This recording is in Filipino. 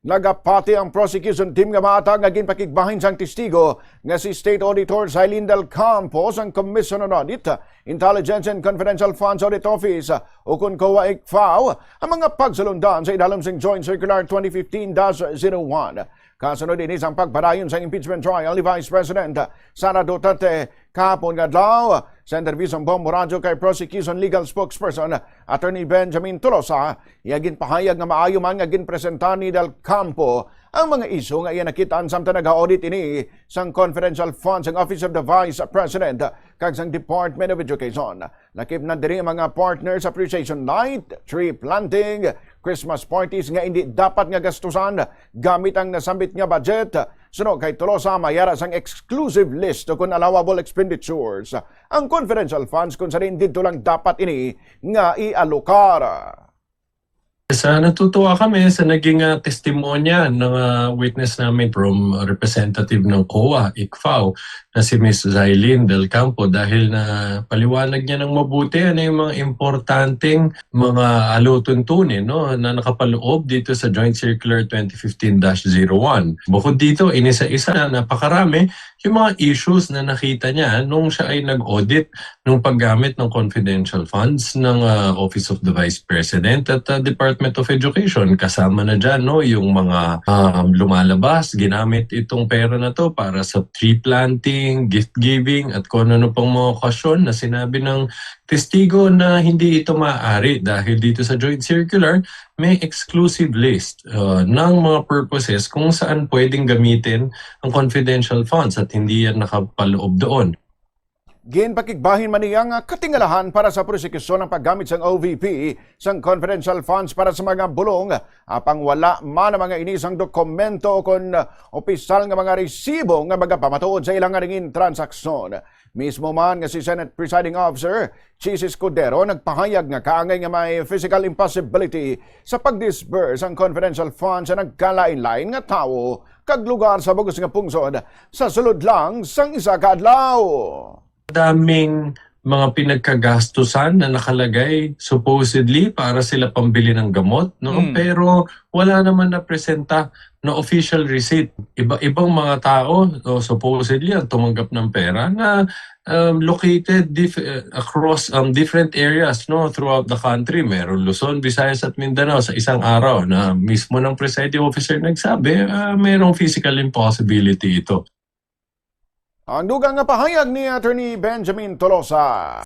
Nagapati ang prosecution team nga maatag nga ginpakigbahin sang testigo nga si State Auditor Zylene Del Campos ang Commission on Audit, Intelligence and Confidential Funds Audit Office o kung kawa ICFAO ang mga pagsulundan sa idalom sing Joint Circular 2015-01. Kasunod din isang pagpadayon sa impeachment trial ni Vice President Sara Duterte kahapon nga adlaw sa interview Bombo Radio kay prosecution legal spokesperson Attorney Benjamin Tolosa, iyagin pahayag nga maayo man nga ginpresenta ni Del Campo ang mga isyu nga iya nakitaan samtang nag-audit ini sang confidential funds ang Office of the Vice President kag sang Department of Education. Nakip na diri ang mga partners appreciation night, tree planting, Christmas parties nga hindi dapat nga gastusan gamit ang nasambit nga budget. Sunog kay Tolosa mayara sang exclusive list kung allowable expenditures ang confidential funds kung saan dito lang dapat ini nga ialokar. Natutuwa kami sa naging testimonya ng witness namin from representative ng COA, ICFAO, na si Ms. Zylene Del Campo dahil na paliwanag niya ng mabuti ano yung mga importanteng mga alutuntunin na nakapaloob dito sa Joint Circular 2015-01. Bukod dito, inisa-isa na napakarami yung mga issues na nakita niya nung siya ay nag-audit nung paggamit ng confidential funds ng Office of the Vice President at Department of Education. Kasama na dyan yung mga lumalabas, ginamit itong pera na to para sa tree planting, gift giving at kung ano pang mga okasyon na sinabi ng testigo na hindi ito maaari dahil dito sa Joint Circular may exclusive list ng mga purposes kung saan pwedeng gamitin ang confidential funds at hindi yan nakapaloob doon. Ginpakigbahin man niyang katingalahan para sa prosekusyon ng paggamit sang OVP sang confidential funds para sa mga bulong apang wala man ang mga inisang dokumento kon opisyal nga mga resibo nga magapamatuod sa ilang ringin transaksyon. Mismo man nga si Senate Presiding Officer Chis Escudero nagpahayag nga kaangay nga may physical impossibility sa pag-disburse ang confidential funds sa nagkalain-lain nga tao kag lugar sa bugos nga pungsod sa sulod lang sang isa ka adlaw. Daming mga pinagkagastusan na nakalagay supposedly para sila pambili ng gamot, pero wala naman na presenta na official receipt. Ibang mga tao supposedly ang tumanggap ng pera na located across different areas throughout the country. Meron Luzon, Visayas at Mindanao sa isang araw na mismo ng presiding officer nagsabi merong physical impossibility ito. Ang dugang nga pahayag ni Attorney Benjamin Tolosa.